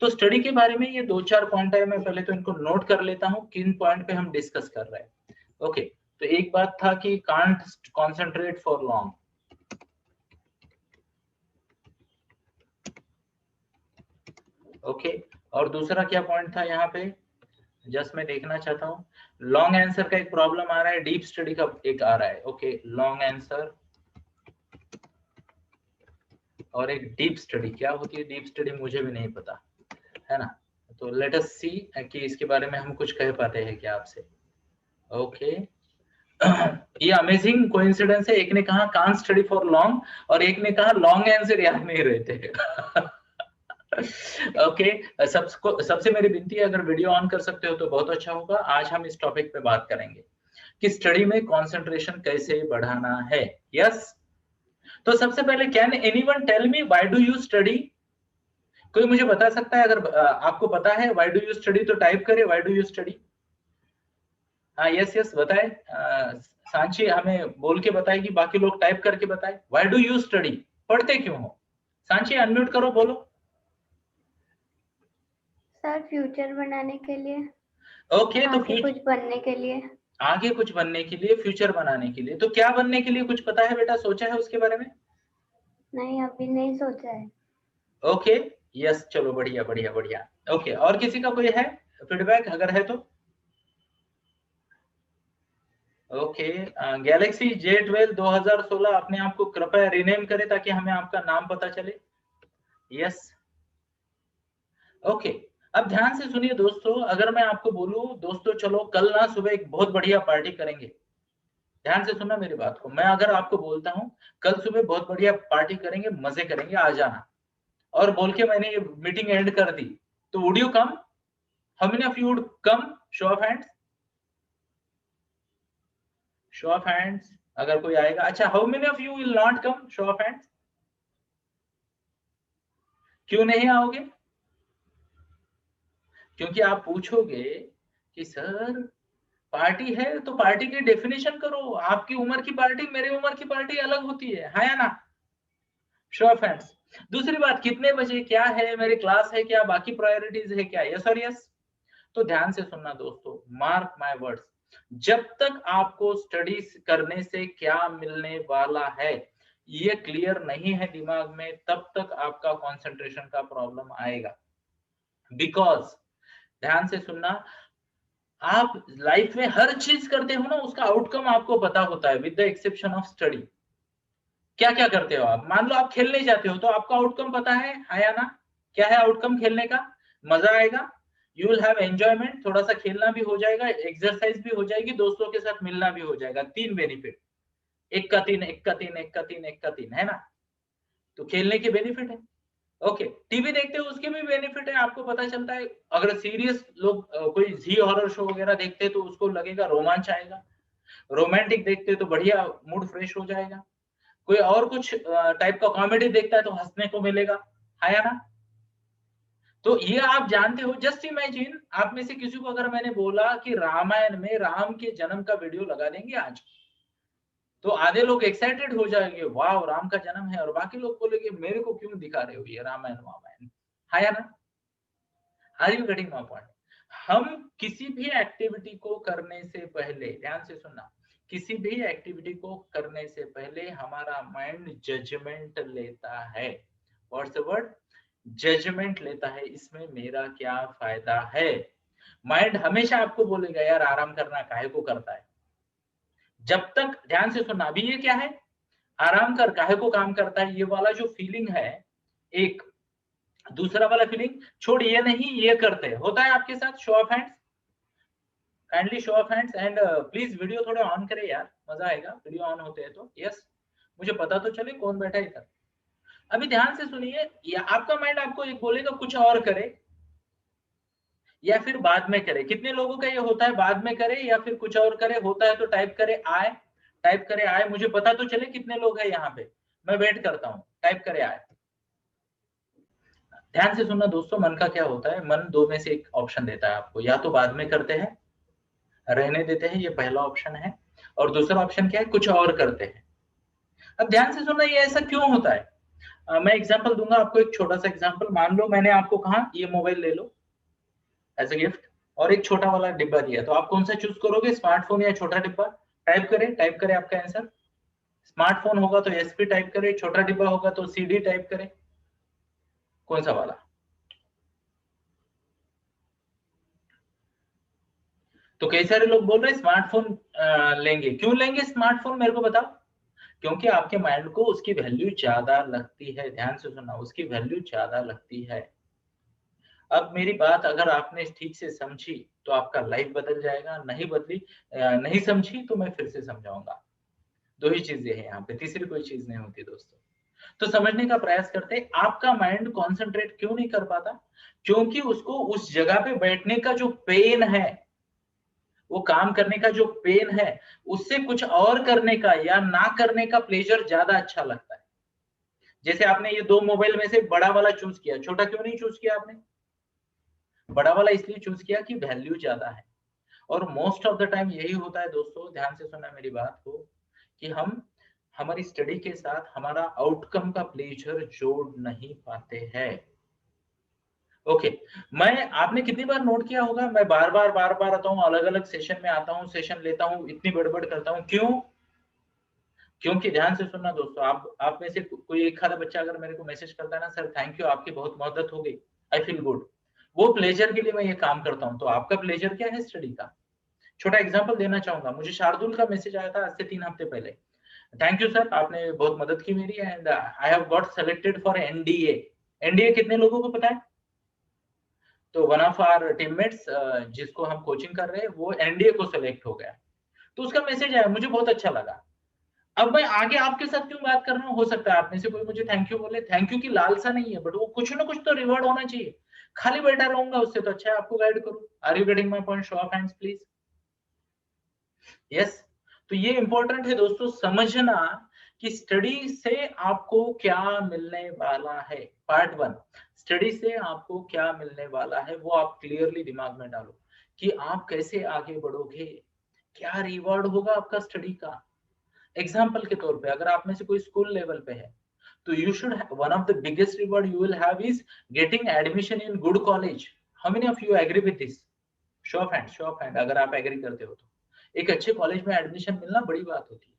तो स्टडी के बारे में ये 2-4 पॉइंट है, मैं पहले तो इनको नोट कर लेता हूँ किन पॉइंट पे हम डिस्कस कर रहे हैं। ओके, तो एक बात था कि can't concentrate for long, okay, और दूसरा क्या पॉइंट था यहाँ पे, जस्ट मैं देखना चाहता हूँ, लॉन्ग आंसर का एक प्रॉब्लम आ रहा है, डीप स्टडी का एक आ रहा है। ओके, लॉन्ग आंसर और एक डीप स्टडी, क्या होती है डीप स्टडी मुझे भी नहीं पता, है ना। तो लेट अस सी कि इसके बारे में हम कुछ कह पाते हैं क्या आपसे। ओके, ये अमेजिंग कोइंसिडेंस है, एक ने कहा कांट स्टडी फॉर लॉन्ग और एक ने कहा लॉन्ग आंसर याद नहीं रहते। ओके, सबसे मेरी विनती है, अगर वीडियो ऑन कर सकते हो तो बहुत अच्छा होगा। आज हम इस टॉपिक पे बात करेंगे कि स्टडी में कंसंट्रेशन कैसे बढ़ाना है। यस, तो सबसे पहले can anyone tell me why do you study? कोई मुझे बता सकता है? अगर आपको पता है व्हाई डू यू स्टडी तो टाइप करें व्हाई डू यू स्टडी। हाँ, यस यस बताए, सांची हमें बोल के बताए कि बाकी लोग टाइप करके बताए, व्हाई डू यू स्टडी, पढ़ते क्यों हो? सांची अनम्यूट करो, बोलो। सर फ्यूचर बनाने के लिए। ओके, तो आगे कुछ बनने के लिए। आगे कुछ बनने के लिए, फ्यूचर बनाने के लिए। तो क्या बनने के लिए कुछ पता है बेटा, सोचा है उसके बारे में? नहीं, अभी नहीं सोचा है। ओके, यस, चलो बढ़िया बढ़िया बढ़िया। ओके, और किसी का कोई है फीडबैक अगर है तो? ओके, गैलेक्सी J12 2016 अपने आप को कृपया रीनेम करें ताकि हमें आपका नाम पता चले। यस, ओके, अब ध्यान से सुनिए दोस्तों, अगर मैं आपको बोलूं दोस्तों चलो कल ना सुबह एक बहुत बढ़िया पार्टी करेंगे, ध्यान से सुनना मेरी बात को, मैं अगर आपको बोलता हूं कल सुबह बहुत बढ़िया पार्टी करेंगे, मजे करेंगे, आ जाना, और बोल के मैंने ये मीटिंग एंड कर दी, तो would you come? How many of you would come? Show of hands, show of hands, अगर कोई आएगा। अच्छा, how many of you will not come? Show of hands, क्यों नहीं आओगे? क्योंकि आप पूछोगे कि सर पार्टी है तो पार्टी की डेफिनेशन करो, आपकी उम्र की पार्टी मेरी उम्र की पार्टी अलग होती है या ना? Show of hands. दूसरी बात, कितने बजे, क्या है, मेरी क्लास है क्या, बाकी प्रायोरिटीज है क्या? यस और यस। तो ध्यान से सुनना दोस्तों, मार्क माय वर्ड्स, जब तक आपको स्टडी करने से क्या मिलने वाला है ये क्लियर नहीं है दिमाग में, तब तक आपका कंसंट्रेशन का प्रॉब्लम आएगा। बिकॉज ध्यान से सुनना, आप लाइफ में हर चीज करते हो ना, उसका आउटकम आपको पता होता है with the exception of study. क्या क्या करते हो आप? मान लो आप खेलने जाते हो तो आपको आउटकम पता है या ना? क्या है आउटकम खेलने का? मजा आएगा, यू विल हैव एंजॉयमेंट, थोड़ा सा खेलना भी हो जाएगा, एक्सरसाइज भी हो जाएगी, दोस्तों के साथ मिलना भी हो जाएगा। 3 बेनिफिट, एक का तीन, एक का तीन, एक का तीन, एक का तीन, है ना? तो खेलने के बेनिफिट है। ओके, टीवी देखते हो उसके भी बेनिफिट है, आपको पता चलता है। अगर सीरियस लोग कोई जी हॉरर शो वगैरह देखते हैं तो उसको लगेगा रोमांच आएगा, रोमांटिक देखते हैं तो बढ़िया मूड फ्रेश हो जाएगा, कोई और कुछ टाइप का कॉमेडी देखता है तो हंसने को मिलेगा, है या ना? तो ये आप जानते हो, जस्ट इमेजिन आप में से किसी को अगर मैंने बोला कि रामायण में राम के जन्म का वीडियो लगा देंगे आज, तो आधे लोग एक्साइटेड हो जाएंगे, वाह राम का जन्म है, और बाकी लोग बोलेंगे मेरे को क्यों दिखा रहे हो ये रामायण वामायण, है या ना? Are you getting my point? हम किसी भी एक्टिविटी को करने से पहले, ध्यान से सुनना, किसी भी एक्टिविटी को करने से पहले हमारा माइंड जजमेंट लेता है। What's the word? जजमेंट लेता है, इसमें मेरा क्या फायदा है। माइंड हमेशा आपको बोलेगा यार आराम करना काहे को करता है। जब तक, ध्यान से सुनना, अभी ये क्या है, आराम कर काहे को काम करता है, ये वाला जो फीलिंग है, एक दूसरा वाला फीलिंग छोड़, ये नहीं ये करते होता है आपके साथ। Show of hands, kindly show of hands, and please video थोड़े ऑन करे यार, मजा आएगा वीडियो ऑन होते हैं तो। यस, मुझे पता तो चले कौन बैठा है इधर। अभी ध्यान से सुनिए, या आपका माइंड आपको एक बोलेगा कुछ और करे या फिर बाद में करे। कितने लोगों का ये होता है, बाद में करे या फिर कुछ और करे? होता है तो टाइप करे आए, टाइप करे आए, मुझे पता तो चले कितने लोग हैं यहाँ पे, मैं वेट करता हूँ, टाइप करे आए। ध्यान से सुनना दोस्तों, मन का क्या होता है, मन दो में से एक ऑप्शन देता है आपको, या तो बाद में करते हैं, रहने देते हैं, ये पहला ऑप्शन है, और दूसरा ऑप्शन क्या है, कुछ और करते हैं। अब ध्यान से सुनना, ये ऐसा क्यों होता है? मैं एग्जांपल दूंगा आपको, एक छोटा सा एग्जांपल। मान लो मैंने आपको कहा ये मोबाइल ले लो एज ए गिफ्ट, और एक छोटा वाला डिब्बा दिया, तो आप कौन सा चूज करोगे, स्मार्टफोन या छोटा डिब्बा? टाइप करें आपका आंसर। स्मार्टफोन होगा तो एसपी टाइप करें, छोटा डिब्बा होगा तो सीडी टाइप करें, कौन सा वाला? तो कई सारे लोग बोल रहे हैं स्मार्टफोन लेंगे। क्यों लेंगे स्मार्टफोन, मेरे को बताओ। क्योंकि आपके माइंड को उसकी वैल्यू ज्यादा लगती है। ध्यान से सुनना, उसकी वैल्यू ज्यादा लगती है। अब मेरी बात अगर आपने ठीक से समझी तो आपका लाइफ बदल जाएगा, नहीं बदली, नहीं समझी तो मैं फिर से समझाऊंगा। दो ही चीजें हैं यहाँ पे, तीसरी कोई चीज नहीं होती दोस्तों। तो समझने का प्रयास करते। आपका माइंड कॉन्सेंट्रेट क्यों नहीं कर पाता? क्योंकि उसको उस जगह पे बैठने का जो पेन है, वो काम करने का जो पेन है, उससे कुछ और करने का या ना करने का प्लेजर ज्यादा अच्छा लगता है। जैसे आपने ये दो मोबाइल में से बड़ा वाला चूज किया, छोटा क्यों नहीं चूज किया आपने? बड़ा वाला इसलिए चूज किया कि वैल्यू ज्यादा है। और मोस्ट ऑफ द टाइम यही होता है दोस्तों, ध्यान से सुनना मेरी बात को, कि हम हमारी स्टडी के साथ हमारा आउटकम का प्लेजर जोड़ नहीं पाते हैं। ओके, मैं आपने कितनी बार नोट किया होगा, मैं बार बार आता हूँ, अलग अलग सेशन में आता हूँ, सेशन लेता हूँ, इतनी बड़बड़ करता हूँ, क्यों? क्योंकि ध्यान से सुनना दोस्तों, आप में से कोई एक आधा बच्चा अगर मेरे को मैसेज करता है ना, सर थैंक यू, आपकी बहुत मदद हो गई, आई फील गुड, वो प्लेजर के लिए मैं ये काम करता हूँ। तो आपका प्लेजर क्या है स्टडी का? छोटा एग्जांपल देना चाहूंगा। मुझे शार्दुल का मैसेज आया था आज से 3 हफ्ते पहले, थैंक यू सर, आपने बहुत मदद की मेरी, and I have got selected for NDA. NDA कितने लोगों को पता है? तो वन ऑफ आवर टीममेट्स जिसको हम कोचिंग कर रहे हैं, वो एनडीए को सिलेक्ट हो गया। तो उसका मैसेज आया, मुझे बहुत अच्छा लगा। अब मैं आगे आपके साथ क्यों बात कर रहा हूँ, हो सकता है आप में से कोई मुझे थैंक यू बोले, थैंक यू की लालसा नहीं है, बट वो कुछ ना कुछ तो रिवॉर्ड होना चाहिए। खाली बैठा रहूंगा उससे तो अच्छा है आपको गाइड करूं। Are you getting my point? Show of hands please. Yes. तो ये इंपॉर्टेंट है दोस्तों समझना कि स्टडी से आपको क्या मिलने वाला है। पार्ट 1, स्टडी से आपको क्या मिलने वाला है वो आप क्लियरली दिमाग में डालो, कि आप कैसे आगे बढ़ोगे, क्या रिवॉर्ड होगा आपका स्टडी का। एग्जाम्पल के तौर पे, अगर आप में से कोई स्कूल लेवल पे है, तो you should have, one of the biggest reward you will have is getting admission in good college. How many of you agree with this? Show off hand, show off hand, अगर आप agree करते हो तो। एक अच्छे college में admission मिलना बड़ी बात होती है।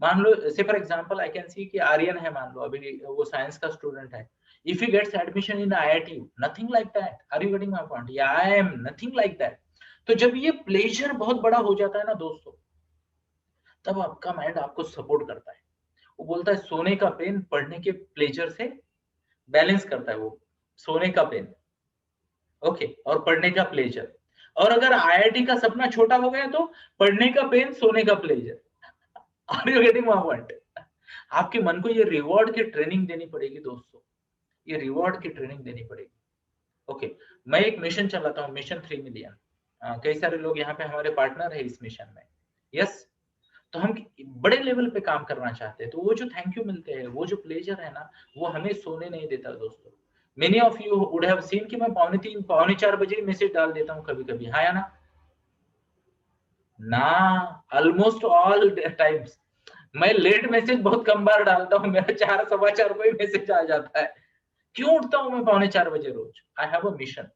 मान लो से फॉर एग्जांपल आई कैन सी कि आर्यन है, मान लो अभी वो साइंस का स्टूडेंट है, if he gets admission in IIT, nothing like that, are you getting my point? या I am nothing like that. तो जब ये प्लेजर बहुत बड़ा हो जाता है ना दोस्तों, तब आपका माइंड आपको सपोर्ट करता है। वो बोलता है सोने का पेन पढ़ने के प्लेजर से बैलेंस करता है, वो सोने का पेन, ओके, और पढ़ने का प्लेजर। और अगर आईआईटी का सपना छोटा हो गया तो पढ़ने का पेन, सोने का pleasure. Are you getting my point? आपके मन को ये रिवॉर्ड की ट्रेनिंग देनी पड़ेगी दोस्तों, ये रिवॉर्ड की ट्रेनिंग देनी पड़ेगी। ओके, मैं एक मिशन चलाता हूँ, मिशन 3 मिलियन। कई सारे लोग यहाँ पे हमारे पार्टनर है इस मिशन में। यस। तो हम बड़े लेवल पे काम करना चाहते हैं, तो वो जो थैंक यू मिलते हैं, वो जो प्लेजर है ना, वो हमें सोने नहीं देता दोस्तों। Many of you would have seen कि मैं 3:45 4:45 मैसेज डाल देता हूँ कभी कभी, हाँ या ना? ना, ऑलमोस्ट ऑल टाइम्स मैं लेट मैसेज बहुत कम बार डालता हूँ, मेरा 4 सवा 4 को ही मैसेज आ जाता है। क्यों उठता हूँ मैं 3:45 बजे रोज? आई हैव अ मिशन,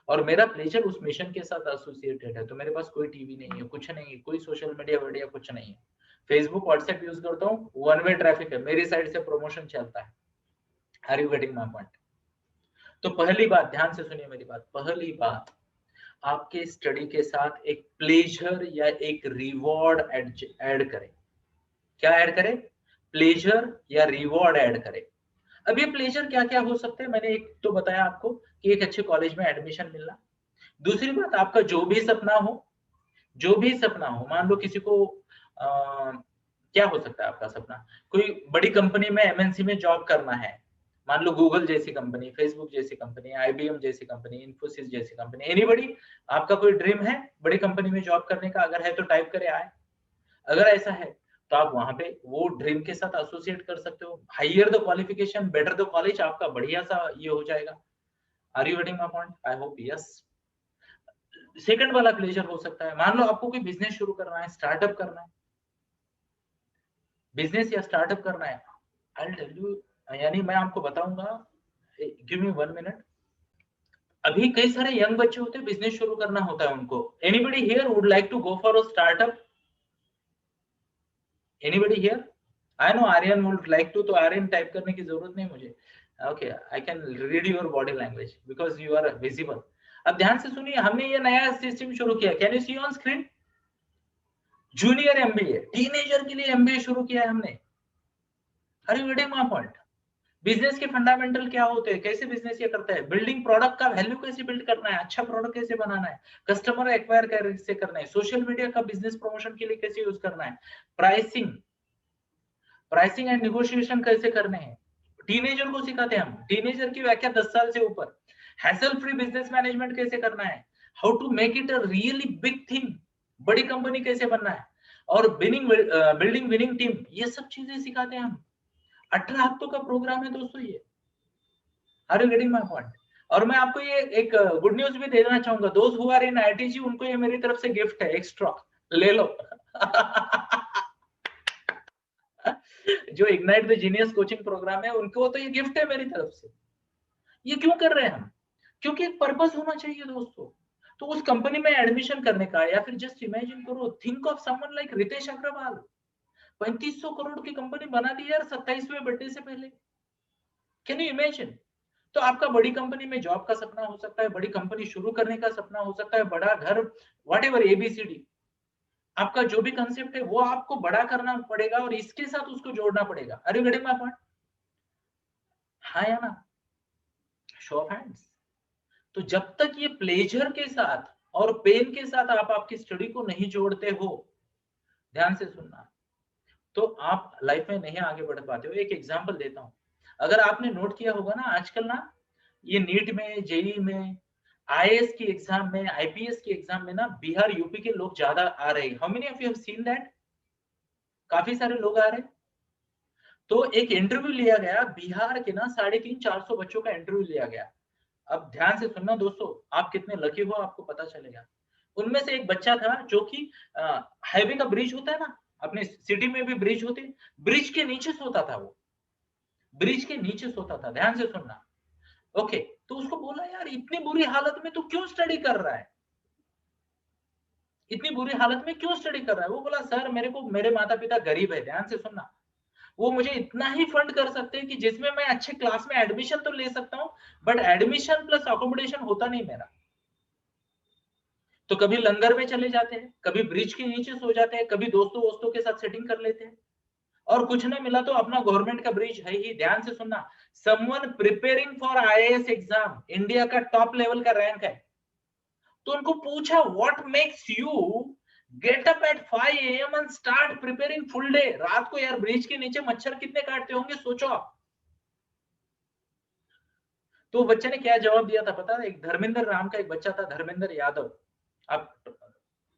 और मेरा प्लेजर उस मिशन के साथ एसोसिएटेड है। तो मेरे पास कोई टीवी नहीं है, कुछ नहीं है, कोई सोशल मीडिया वीडियो कुछ नहीं है, फेसबुक व्हाट्सएप यूज करता हूँ, वन वे ट्रैफिक है, मेरी साइड से प्रमोशन चलता है। Are you getting my point? तो पहली बात, ध्यान से सुनिए मेरी बात, पहली बात, आपके स्टडी के साथ एक प्लेजर या एक रिवॉर्ड ऐड करें। क्या ऐड करें? प्लेजर या रिवॉर्ड ऐड करें। अब ये प्लेजर क्या क्या हो सकते हैं, मैंने एक तो बताया आपको कि एक अच्छे कॉलेज में एडमिशन मिलना। दूसरी बात, आपका जो भी सपना हो, जो भी सपना हो, मान लो किसी को क्या हो सकता है आपका सपना, कोई बड़ी कंपनी में एमएनसी में जॉब करना है, मान लो गूगल जैसी कंपनी, फेसबुक जैसी कंपनी, आईबीएम जैसी कंपनी, इन्फोसिस जैसी कंपनी, एनीबॉडी, आपका कोई ड्रीम है बड़ी कंपनी में जॉब करने का? अगर है तो टाइप करे आए। अगर ऐसा है तो आप वहां पे वो ड्रीम के साथ एसोसिएट कर सकते हो। Higher the qualification, better the college, आपका बढ़िया सा ये हो जाएगा। Are you getting my point? I hope yes. Second वाला प्लेजर हो सकता है, मान लो आपको कोई बिजनेस शुरू करना है, स्टार्टअप करना है, बिजनेस या स्टार्टअप करना है। आई टेल यू, यानी मैं आपको बताऊंगा, गिव मी 1 मिनट। अभी कई सारे यंग बच्चे होते हैं, बिजनेस शुरू करना होता है उनको। Anybody here would like to go for a startup? Anybody here? I know Aryan would like to, तो आर्यन टाइप करने की जरूरत नहीं मुझे। Okay, I can read your body language because you are visible. अब ध्यान से सुनिए, हमने ये नया सिस्टम शुरू किया, can you see on screen? Junior MBA, teenager के लिए एमबीए शुरू किया है हमने। Are you getting my point? Business के फंडामेंटल क्या होते हैं, कैसे बिजनेस ये करता है, बिल्डिंग प्रोडक्ट का वैल्यू कैसे बिल्ड करना है, अच्छा प्रोडक्ट कैसे बनाना है, कस्टमर एक्वायर कैसे करना है, सोशल मीडिया का बिजनेस प्रमोशन के लिए कैसे यूज करना है, प्राइसिंग एंड नेगोशिएशन कैसे करने हैं, टीनेजर को सिखाते हैं हम। टीनेजर की व्याख्या 10 साल से ऊपर। हैसल फ्री बिजनेस मैनेजमेंट कैसे करना है, how to make it a really big thing, बड़ी कंपनी कैसे बनना है, और बिल्डिंग विनिंग टीम, ये सब चीजें सिखाते हैं हम। 18 हफ्तों का प्रोग्राम है दोस्तों ये। Are you getting my point? और मैं आपको ये एक गुड न्यूज भी देना चाहूंगा, दोस्त हु आर इन आईटीजी, उनको ये मेरी तरफ से गिफ्ट है एक्स्ट्रा, ले लो। जो ignite the genius coaching programme है, उनको तो ये गिफ्ट है मेरी तरफ से। ये क्यों कर रहे हैं हम? क्योंकि एक पर्पस होना चाहिए दोस्तों। तो उस कंपनी में एडमिशन करने का, या फिर जस्ट इमेजिन करो, think of someone like Ritesh Agarwal, 3500 crore की कंपनी बना दी यार 27वें बर्थडे से पहले। Can you imagine? तो आपका बड़ी कंपनी में जॉब का सपना हो सकता है, बड़ी कंपनी शुरू करने का सपना हो सकता है, बड़ा घर, व्हाटएवर एबीसीडी, आपका जो भी कंसेप्ट है वो आपको बड़ा करना पड़ेगा और इसके साथ उसको जोड़ना पड़ेगा। Are you getting my point? हाँ या ना? Show of hands. तो जब तक ये प्लेजर के साथ और पेन के साथ आप आपकी स्टडी को नहीं जोड़ते हो, ध्यान से सुनना, तो आप लाइफ में नहीं आगे बढ़ पाते हो। एक एग्जांपल देता हूं, अगर आपने नोट किया होगा ना, आजकल ना ये नीट में, जेई में, आईएएस की एग्जाम में, आईपीएस की एग्जाम में ना बिहार यूपी के लोग ज्यादा आ रहे हैं। How many of you have seen that? काफी सारे लोग आ रहे हैं। तो एक इंटरव्यू लिया गया बिहार के ना 350-400 बच्चों का इंटरव्यू लिया गया। अब ध्यान से सुनना दोस्तों, आप कितने लकी हो आपको पता चलेगा। उनमें से एक बच्चा था जो कि हाईवे का ब्रिज होता है ना, अपने सिटी में भी ब्रिज होते हैं, ब्रिज के नीचे सोता था वो, ब्रिज के नीचे सोता था। ध्यान से सुनना। ओके, तो उसको बोला यार इतनी बुरी हालत में तू क्यों स्टडी कर रहा है, इतनी बुरी हालत में क्यों स्टडी कर रहा है? वो बोला सर मेरे को, मेरे माता पिता गरीब है, ध्यान से सुनना, वो मुझे इतना ही फंड कर सकते हैं कि जिसमें मैं अच्छे क्लास में एडमिशन तो ले सकता हूँ, बट एडमिशन प्लस अकोमोडेशन होता नहीं मेरा। तो कभी लंगर में चले जाते हैं, कभी ब्रिज के नीचे सो जाते हैं, कभी दोस्तों वोस्तों के साथ सेटिंग कर लेते हैं, और कुछ ना मिला तो अपना गवर्नमेंट का ब्रिज है ही। ध्यान से सुनना, someone preparing for IAS exam, India का टॉप लेवल का रैंक है, तो उनको पूछा what makes you get up at 5 AM and start preparing full day. रात को यार ब्रिज के नीचे मच्छर कितने काटते होंगे सोचो आप। तो बच्चे ने क्या जवाब दिया था पता है? एक धर्मेंद्र नाम का एक बच्चा था, धर्मेंद्र यादव, आप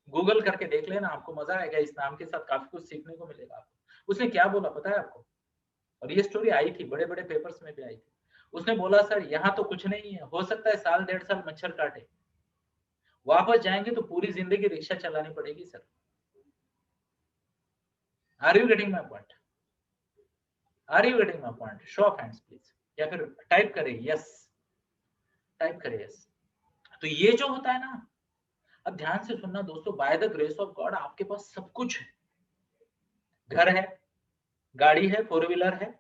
गूगल करके देख लेना, आपको मजा आएगा, इस नाम के साथ काफी कुछ सीखने को मिलेगा आपको। उसने क्या बोला पता है आपको? और ये स्टोरी आई थी, बड़े बड़े पेपर्स में भी आई थी। उसने बोला सर यहाँ तो कुछ नहीं है, हो सकता है साल 1.5 साल मच्छर काटे, वापस जाएंगे तो पूरी जिंदगी रिक्शा चलानी पड़ेगी sir. Are you getting my point? Are you getting my point? Show of hands please, या फिर टाइप करें यस, टाइप करें यस। तो ये जो होता है ना, अब ध्यान से सुनना दोस्तों, by the grace of God आपके पास सब कुछ है, घर है, गाड़ी है, 4 व्हीलर है,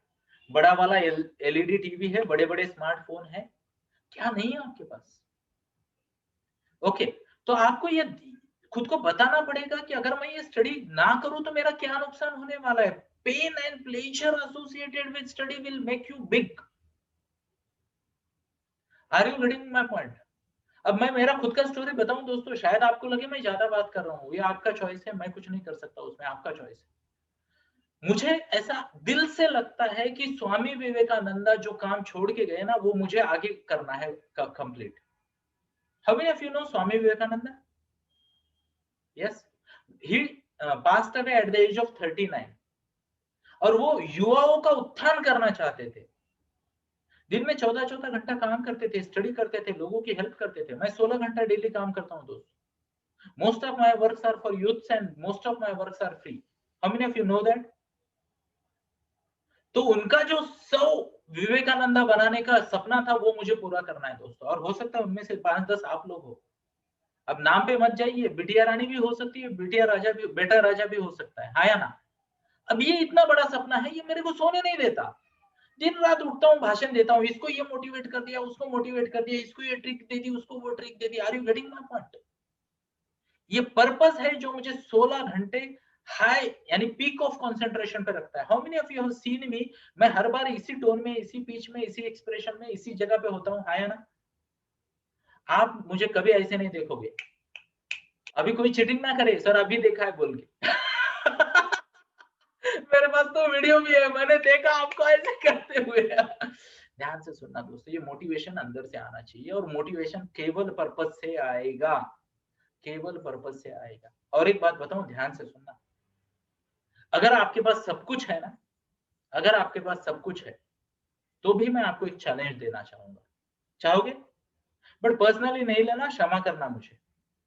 बड़ा वाला एलईडी टीवी है, बड़े बड़े स्मार्टफोन है, क्या नहीं है आपके पास? ओके, तो आपको ये खुद को बताना पड़ेगा कि अगर मैं ये स्टडी ना करूं तो मेरा क्या नुकसान होने वाला है। Pain and pleasure associated with study will make you big. Are you getting my point? अब मैं मेरा खुद का स्टोरी बताऊं दोस्तों, शायद आपको लगे मैं ज्यादा बात कर रहा हूं, ये आपका चॉइस है, मैं कुछ नहीं कर सकता उसमें, आपका चॉइस है। मुझे ऐसा दिल से लगता है कि स्वामी विवेकानंद जो काम छोड़ के गए ना, वो मुझे आगे करना है complete. How many of you know Swami Vivekananda? Yes, he passed away at the age of 39, और वो युवाओं का उत्थान करना चाहते थे। दिन में 14-14 घंटा काम करते थे, स्टडी करते थे, लोगों की हेल्प करते थे। मैं 16 घंटा डेली काम करता हूं दोस्त। Most of my works are for youths and most of my works are free. How many of you know that? तो उनका जो 100 विवेकानंदा बनाने का सपना था वो मुझे पूरा करना है दोस्तों, और हो सकता है उनमें से 5-10 आप लोग हो। अब नाम पे मत जाइए, बिटिया रानी भी हो सकती है, बिटिया राजा भी, बेटा राजा भी हो सकता है, हाँ या ना? अब ये इतना बड़ा सपना है, ये मेरे को सोने नहीं देता। दिन रात उठता हूँ, भाषण देता हूँ, इसको ये मोटिवेट कर दिया, उसको मोटिवेट कर दिया, इसको ये ट्रिक दे दी, उसको वो ट्रिक दे दी। Are you getting my point? ये पर्पस है जो मुझे 16 घंटे हाई यानी पीक ऑफ कंसंट्रेशन पे रखता है। How many of you have seen मी? मैं हर बार इसी टोन में, इसी पिच में, इसी एक्सप्रेशन में, इसी जगह पे होता हूँ, हाँ या ना? आप मुझे कभी ऐसे नहीं देखोगे। अभी कोई चीटिंग ना करे, सर अभी देखा है बोल के। मेरे पास तो वीडियो भी है, मैंने देखा आपको ऐसे करते हुए। ध्यान से सुनना दोस्तों, ये मोटिवेशन अंदर से आना चाहिए, और मोटिवेशन केवल पर्पस से आएगा, केवल पर्पस से आएगा। और एक बात बताऊं, ध्यान से सुनना, अगर आपके पास सब कुछ है ना, अगर आपके पास सब कुछ है, तो भी मैं आपको एक चैलेंज देना चाहूंगा। चाहोगे? बट पर्सनली नहीं लेना, क्षमा करना मुझे,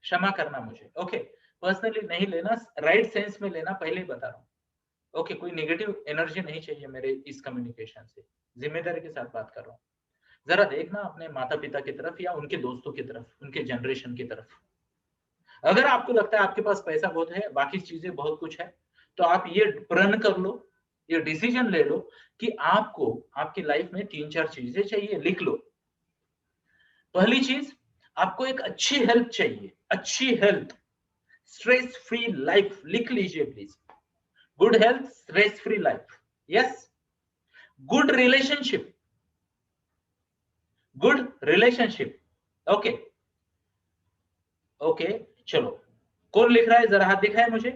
क्षमा करना मुझे, ओके? पर्सनली नहीं लेना, राइट सेंस में लेना, पहले ही बता रहा हूँ, ओके? कोई नेगेटिव एनर्जी नहीं चाहिए मेरे इस कम्युनिकेशन से, जिम्मेदारी के साथ बात कर रहा हूँ। जरा देखना अपने माता पिता की तरफ या उनके दोस्तों की तरफ, उनके जनरेशन की तरफ। अगर आपको लगता है आपके पास पैसा बहुत है, बाकी चीजें बहुत कुछ है, तो आप ये प्रण कर लो, ये डिसीजन ले लो कि आपको आपकी लाइफ में 3-4 चीजें चाहिए, लिख लो। पहली चीज, आपको एक अच्छी हेल्थ चाहिए, अच्छी हेल्थ, स्ट्रेस फ्री लाइफ, लिख लीजिए please. Good health, stress free life, yes. Good relationship, good relationship, okay okay. चलो, कौन लिख रहा है, जरा हाथ दिखाए मुझे।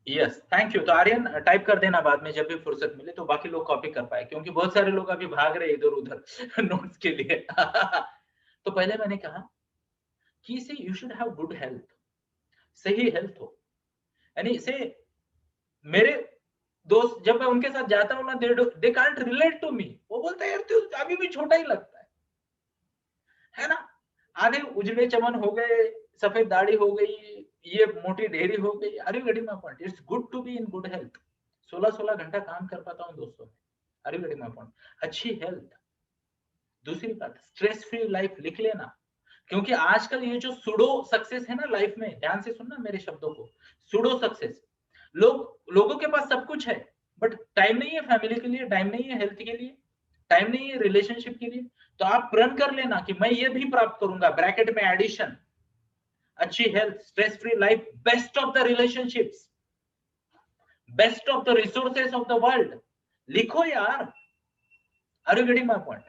Yes, thank you. तो आर्यन टाइप कर देना बाद में जब भी फुर्सत मिले, तो बाकी लोग कॉपी कर पाए, क्योंकि बहुत सारे लोग अभी भाग रहे इधर उधर नोट्स के लिए। तो पहले मैंने कहा कि इसे you should have good health, सही हेल्थ हो, यानी इसे, मेरे दोस्त जब मैं उनके साथ जाता हूँ ना, they can't relate to me. वो बोलते हैं यार तू अभी भी छोटा ही लगता है ना? आधे उजले चमन हो गए, सफेद दाढ़ी हो गई, ये मोटी ढेरी हो गई। Are you getting my point? It's good to be in good health. 16-16 घंटा काम कर पाता हूँ दोस्तों में। Are you getting my point? अच्छी हेल्थ। दूसरी बात, स्ट्रेस फ्री लाइफ, लिख लेना, क्योंकि आजकल ये जो सुडो सक्सेस है ना लाइफ में, ध्यान से सुनना मेरे शब्दों को, सुडो सक्सेस, लोगों के पास सब कुछ है, बट टाइम नहीं है फैमिली के लिए, टाइम नहीं है हेल्थ के लिए, टाइम नहीं है रिलेशनशिप के लिए। तो आप प्रण कर लेना कि मैं ये भी प्राप्त करूंगा, ब्रैकेट में एडिशन, अच्छी health, stress free life, best of the relationships, best of the resources of the world, लिखो यार। Are you getting my point?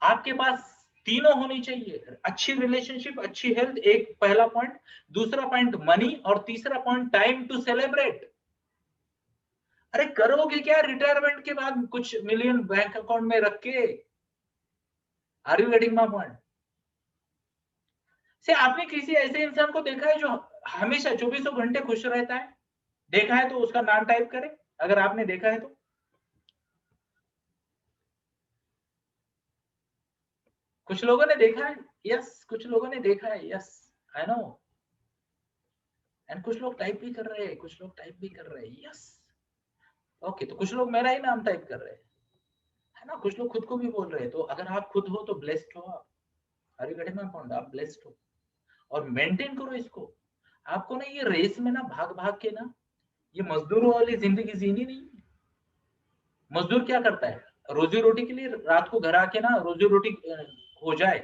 आपके पास तीनों होनी चाहिए, अच्छी रिलेशनशिप, अच्छी हेल्थ, एक पहला पॉइंट। दूसरा पॉइंट मनी, और तीसरा पॉइंट टाइम टू सेलिब्रेट। अरे करोगे क्या रिटायरमेंट के बाद कुछ मिलियन बैंक अकाउंट में रख के? Are you getting my point? से आपने किसी ऐसे इंसान को देखा है जो हमेशा 24 घंटे खुश रहता है? देखा है तो उसका नाम टाइप करें, अगर आपने देखा है तो। कुछ लोगों ने देखा है, यस, कुछ लोगों ने देखा है, यस, आई नो। एंड कुछ लोग टाइप भी कर रहे हैं, कुछ लोग टाइप भी कर रहे हैं, यस। ओके, तो कुछ लोग मेरा ही नाम टाइप कर रहे हैं, है ना? कुछ लोग खुद को भी बोल रहे हैं। तो अगर आप खुद हो तो ब्लेस्ड हो आप। Are you getting my point? आप ब्लेस्ड हो, और मेंटेन करो इसको। आपको ना ये रेस में ना भाग भाग के ना, ये मजदूरों वाली जिंदगी जीनी नहीं है। मजदूर क्या करता है? रोजी रोटी के लिए रात को घर आके ना, रोजी रोटी हो जाए,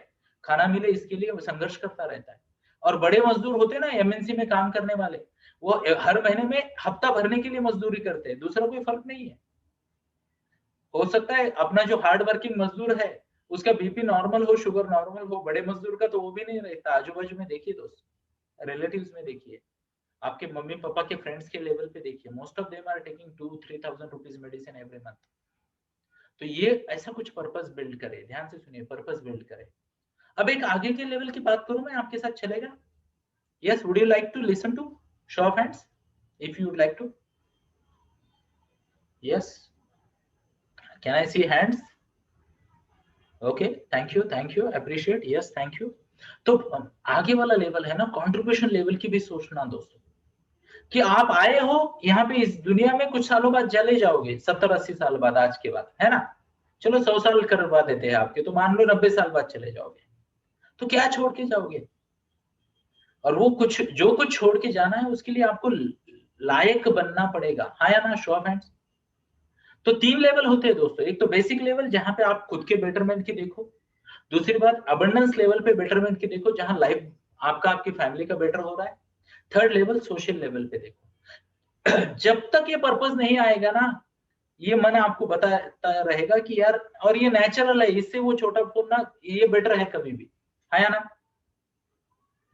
खाना मिले, इसके लिए वो संघर्ष करता रहता है। और बड़े मजदूर होते हैं ना एमएनसी में काम करने वाले, वो हर महीने में हफ्ता भरने के लिए मजदूरी करते हैं, दूसरा कोई फर्क नहीं है। हो सकता है अपना जो हार्ड वर्किंग मजदूर है उसका बीपी नॉर्मल हो, शुगर नॉर्मल हो, बड़े मजदूर का तो वो भी नहीं रहता। आजू बाजू में देखिए दोस्त, रिलेटिव्स में देखिए, आपके मम्मी पापा के फ्रेंड्स के लेवल पे देखिए, most of them are taking 2-3,000 rupees medicine every month. तो ये ऐसा कुछ पर्पस बिल्ड करे, ध्यान से सुनिए, पर्पस बिल्ड करे। अब एक आगे के लेवल की बात करूं मैं आपके साथ, चलेगा? Yes, would you like to listen to? Show of hands if you would like to. Yes, can I see hands? Okay, thank you, appreciate, yes, thank you. तो आगे वाला लेवल है ना, कंट्रीब्यूशन लेवल की भी सोचना दोस्तों। कि आप आए हो यहाँ पे इस दुनिया में, कुछ सालों बाद चले जाओगे, 70-80 साल बाद, आज के बाद, है ना। चलो 100 साल करवा देते हैं आपके, तो मान लो 90 साल बाद चले जाओगे, तो क्या छोड़ के जाओगे? और वो कुछ, जो कुछ छोड़ के जाना है उसके लिए आपको लायक बनना पड़ेगा, हाँ या ना, शो ऑफ हैंड्स। तो 3 लेवल होते हैं दोस्तों। एक तो बेसिक लेवल, जहां पे आप खुद के बेटरमेंट की देखो। दूसरी बात, अबंडेंस लेवल पे बेटरमेंट की देखो, जहां लाइफ आपका, आपकी फैमिली का बेटर हो रहा है। थर्ड लेवल, सोशल लेवल पे देखो। जब तक ये पर्पस नहीं आएगा ना, ये मन आपको बताता रहेगा कि यार, और ये नेचुरल है, इससे वो छोटा फोन ये बेटर है कभी भी, है ना।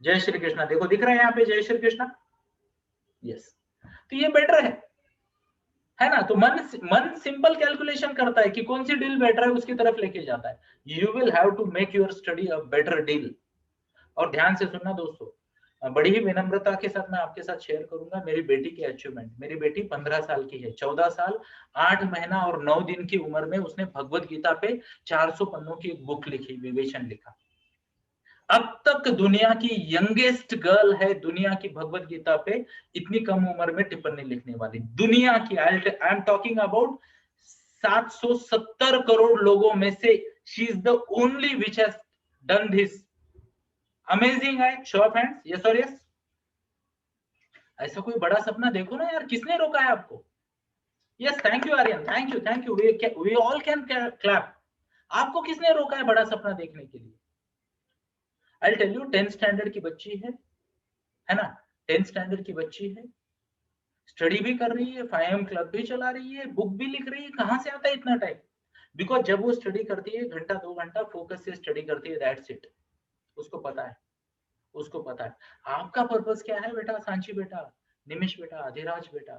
जय श्री कृष्णा, देखो दिख रहा है यहाँ पे, जय श्री कृष्णा, यस। तो ये बेटर है ना। तो मन सिंपल कैलकुलेशन करता है कि कौन सी डील बेटर है, उसकी तरफ लेके जाता है। You will have to make your study a better deal. और ध्यान से सुनना दोस्तों, बड़ी ही विनम्रता के साथ मैं आपके साथ शेयर करूंगा मेरी बेटी की अचीवमेंट। मेरी बेटी 15 साल की है, 14 साल 8 महीना और 9 दिन की उम्र में उसने भगवत गीता पे 400 पन्नों की एक बुक लिखी, विवेचन लिखा। अब तक दुनिया की यंगेस्ट गर्ल है दुनिया की भगवत गीता पे इतनी कम उम्र में टिप्पणी लिखने वाली, दुनिया की। I am talking about 770 crore लोगों में से she is the only which has done this. Amazing है, शो ऑफ हैंड्स, यस और यस। ऐसा कोई बड़ा सपना देखो ना यार, किसने रोका है आपको? Yes, thank you Aryan, thank you, we all can clap. आपको किसने रोका है बड़ा सपना देखने के लिए? I tell you, 10th standard की बच्ची है ना, 10th स्टैंडर्ड की बच्ची है, स्टडी भी कर रही है, 5am क्लब भी चला रही है, बुक भी लिख रही है। कहां से आता है इतना टाइम? बिकॉज जब वो स्टडी करती है, घंटा 2 घंटा फोकस से स्टडी करती है, दैट्स इट। उसको पता है, उसको पता है। आपका पर्पस क्या है बेटा? सांची बेटा, निमिष बेटा, अधिराज बेटा,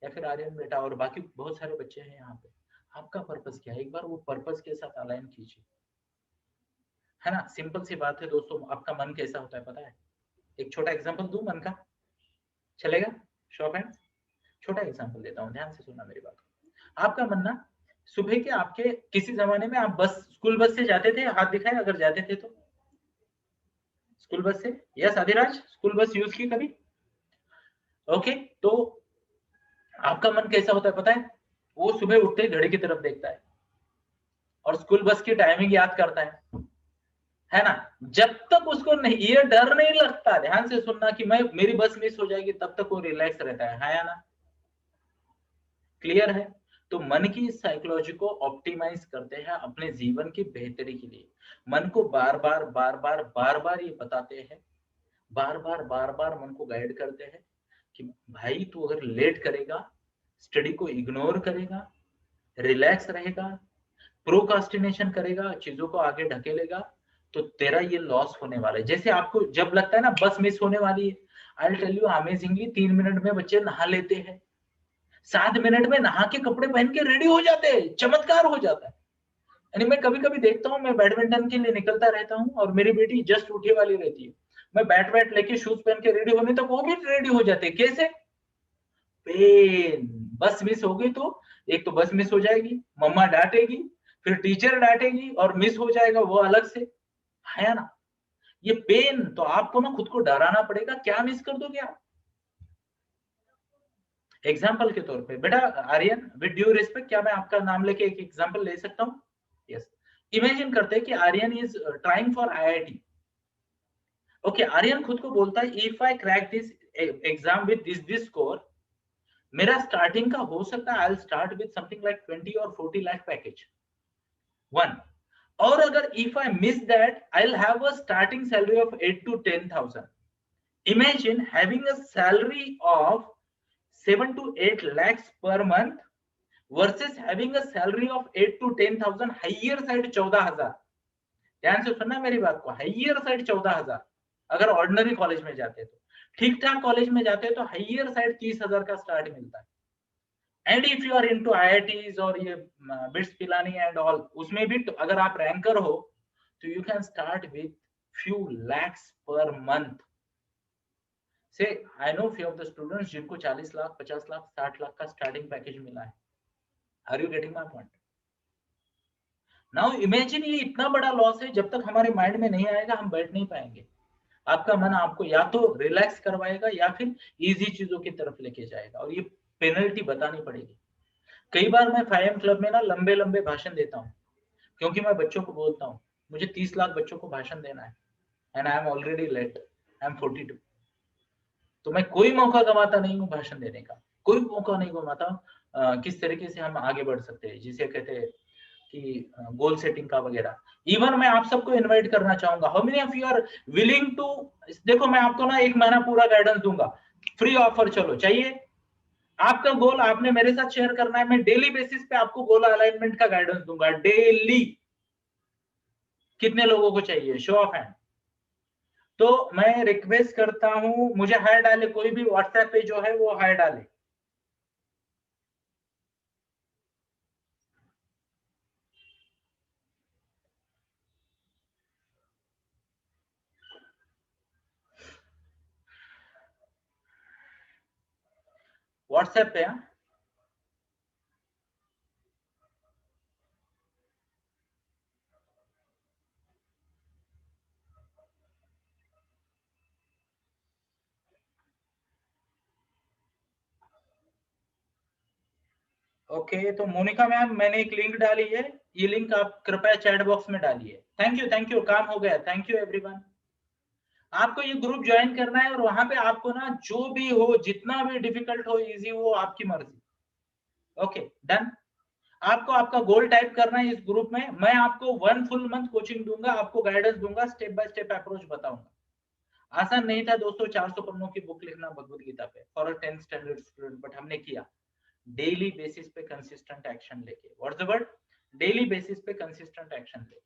या फिर आर्यन बेटा, और बाकी बहुत सारे बच्चे हैं यहाँ पे। आपका पर्पस क्या है? एक बार वो पर्पस के साथ अलाइन कीजिए, है ना। सिंपल सी बात है दोस्तों। आपका मन कैसा होता है पता है? एक छोटा एग्जांपल दूं मन का, चलेगा? शॉप हैंड, छोटा एग्जांपल देता हूँ, ध्यान से सुनना मेरी बात। आपका मन ना, सुबह के आपके किसी जमाने में आप बस, स्कूल बस से जाते थे? हाथ दिखाए अगर जाते थे तो। स्कूल बस से, yes Adhiraj, school bus use की कभी? ओके, तो आपका मन कैसा होता है पता है? वो सुबह उठते ही घड़ी की तरफ देखता है और स्कूल बस की टाइमिंग याद करता है ना। जब तक उसको नहीं, ये डर नहीं लगता, ध्यान से सुनना, कि मैं, मेरी बस मिस हो जाएगी, तब तक वो रिलैक्स रहता है या ना? क्लियर है? तो मन की साइकोलॉजी को ऑप्टिमाइज करते हैं अपने जीवन की बेहतरी के लिए। मन को बार बार बार बार बार बार ये बताते हैं, बार बार बार बार मन को गाइड करते हैं कि भाई तू अगर लेट करेगा, स्टडी को इग्नोर करेगा, रिलैक्स रहेगा, प्रोकास्टिनेशन करेगा, चीजों को आगे ढकेलेगा, तो तेरा ये लॉस होने वाला है। जैसे आपको जब लगता है ना बस मिस होने वाली है, I will tell you amazingly, 3 minute में बच्चे नहा लेते हैं, 7 मिनट में नहा के कपड़े पहन के रेडी हो जाते हैं, चमत्कार हो जाता है। यानी मैं कभी कभी देखता हूँ, मैं बैडमिंटन के लिए निकलता रहता हूँ और मेरी बेटी जस्ट उठी वाली रहती है, मैं बैट वैट लेके शूज पहन के रेडी होने तक वो भी रेडी हो जाते हैं। कैसे? पेन, बस मिस हो गई तो, एक तो बस मिस हो जाएगी, मम्मा डांटेगी, फिर टीचर डांटेगी, और मिस हो जाएगा वो अलग से, है ना। ये पेन, तो आपको ना खुद को डराना पड़ेगा, क्या मिस कर दोगे आप। एग्जाम्पल के तौर पे बेटा आर्यन, विद ड्यू रिस्पेक्ट, क्या मैं आपका नाम लेके एक एग्जाम्पल ले सकता हूँ? यस। इमेजिन करते हैं कि Aryan is trying for IIT. Okay, Aryan खुद को बोलता है if I crack this exam with this score, मेरा स्टार्टिंग का हो सकता है, I will start with something like 20 और 40 लाख पैकेज, वन। और अगर if I miss that, I will have a starting salary of 8 to 10,000। Imagine having a salary of 7 to 8 lakhs per month versus having a salary of 8 to 10,000, higher side 14,000। ध्यान से सुनना मेरी बात को, higher side 14,000। अगर ordinary college में जाते तो, ठीक ठाक कॉलेज में जाते तो हाइयर साइड 30,000 का स्टार्ट मिलता है। And if you are into IITs और ये बिट्स पिलानी एंड ऑल, उसमें भी तो अगर आप रैंकर हो तो you can start with few lakhs per month. से I know few of the students जिनको 40 लाख 50 लाख 60 लाख का स्टार्टिंग पैकेज मिला है। Are you getting my point? Now imagine, ये इतना बड़ा लॉस है, जब तक हमारे माइंड में नहीं आएगा हम बैठ नहीं पाएंगे। आपका मन आपको या तो रिलैक्स करवाएगा या फिर इजी चीजों की तरफ लेके जाएगा, और ये पेनल्टी बतानी पड़ेगी। कई बार मैं 5M क्लब में ना लंबे लंबे भाषण देता हूँ, क्योंकि मैं बच्चों को बोलता हूँ मुझे 30 लाख बच्चों को भाषण देना है, and I am already late, I am 42। तो मैं कोई मौका गंवाता नहीं हूँ भाषण देने का, कोई मौका नहीं गंवाता। किस तरीके से हम आगे बढ़ सकते हैं, जिसे कहते हैं कि गोल सेटिंग का वगैरह। इवन मैं आप सबको इनवाइट करना चाहूंगा, how many of you are willing to, देखो मैं आपको ना 1 महीना पूरा गाइडेंस दूंगा, फ्री ऑफर, चलो चाहिए? आपका गोल आपने मेरे साथ शेयर करना है, मैं डेली बेसिस पे आपको गोल अलाइनमेंट का गाइडेंस दूंगा डेली। कितने लोगों को चाहिए, शो ऑफ हैंड? तो मैं रिक्वेस्ट करता हूं, मुझे हाय डाले, कोई भी व्हाट्सएप पे जो है वो हाय डाले। व्हाट्सएप पे ओके। तो मोनिका मैम, मैंने एक लिंक डाली है, ये लिंक आप कृपया चैट बॉक्स में डालिए। थैंक यू, काम हो गया। Thank you everyone. आपको ये ग्रुप ज्वाइन करना है, और वहां पे आपको ना जो भी हो, जितना भी डिफिकल्ट हो, इजी हो, आपकी मर्जी। Okay done. आपको आपका गोल टाइप करना है इस ग्रुप में। मैं आपको 1 फुल मंथ कोचिंग दूंगा, आपको गाइडेंस दूंगा, स्टेप बाय स्टेप अप्रोच बताऊंगा। आसान नहीं था दोस्तों 400 पन्नों की बुक लिखना भगवत गीता पे for a 10th standard student, but हमने किया डेली बेसिस पे कंसिस्टेंट एक्शन लेके। What's the word? Daily basis पे कंसिस्टेंट एक्शन लेके।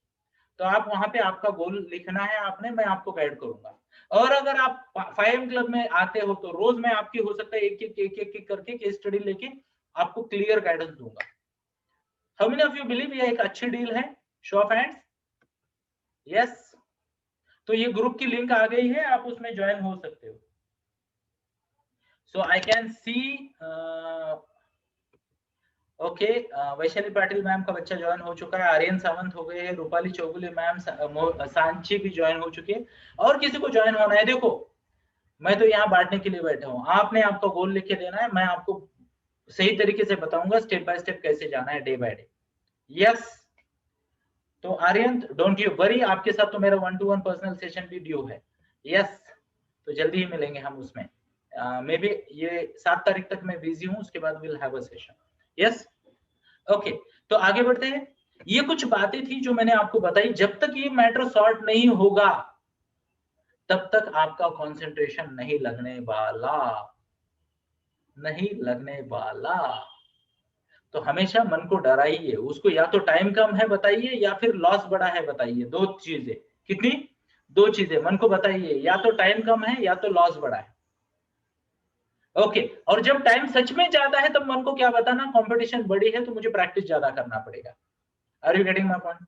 तो आप वहां पे आपका गोल लिखना है आपने, मैं आपको गाइड करूंगा। और अगर आप 5M क्लब में आते हो तो रोज मैं आपकी हो सकता है एक करके केस स्टडी लेके आपको क्लियर गाइडेंस दूंगा। How many of you believe ये एक अच्छी डील है? Show of hands. यस। तो ये ग्रुप की लिंक आ गई है, आप उसमें ज्वाइन हो सकते हो। So I can see okay, Vaishali Patil ma'am का बच्चा ज्वाइन हो चुका है, आर्यन सावंत हो गए हैं, रूपाली चौगुले मैम, सांची भी ज्वाइन हो चुकी है। और किसी को ज्वाइन होना है, देखो मैं तो यहाँ बांटने के लिए बैठा हूँ, आपने आपका गोल लिख के देना है, मैं आपको सही तरीके से बताऊंगा स्टेप बाय स्टेप कैसे जाना है, डे बाय डे। यस। तो आर्यन डोंट यू वरी, आपके साथ तो मेरा 1-to-1 पर्सनल सेशन भी ड्यू है। यस। तो जल्दी ही मिलेंगे हम उसमें। मे बी ये 7 तारीख तक मैं बिजी हूँ, उसके बाद will have a session. Yes. Okay. तो आगे बढ़ते हैं। ये कुछ बातें थी जो मैंने आपको बताई। जब तक ये मैटर सॉर्ट नहीं होगा तब तक आपका कंसंट्रेशन नहीं लगने वाला, नहीं लगने वाला। तो हमेशा मन को डराइए, उसको या तो टाइम कम है बताइए, या फिर लॉस बड़ा है बताइए। 2 चीजें। कितनी? 2 चीजें मन को बताइए, या तो टाइम कम है या तो लॉस बड़ा है। ओके। और जब टाइम सच में ज्यादा है तब मन को क्या बताना, कंपटीशन बड़ी है तो मुझे प्रैक्टिस ज्यादा करना पड़ेगा। Are you getting my point?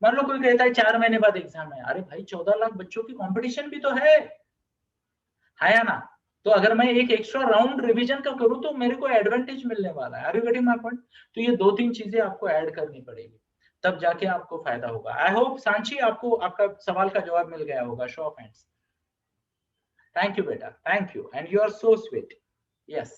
मान लो कोई कहता है 4 महीने बाद एग्जाम है, अरे भाई 14 लाख बच्चों की कंपटीशन भी तो है या ना? तो अगर मैं एक एक्स्ट्रा राउंड रिवीजन का करूं तो मेरे को एडवांटेज मिलने वाला है। Are you getting my point? तो ये 2-3 चीजें आपको ऐड करनी पड़ेगी, तब जाके आपको फायदा होगा। आई होप सांची आपको आपका सवाल का जवाब मिल गया होगा। Show of hands. Thank you बेटा, thank you, and you are so sweet. Yes.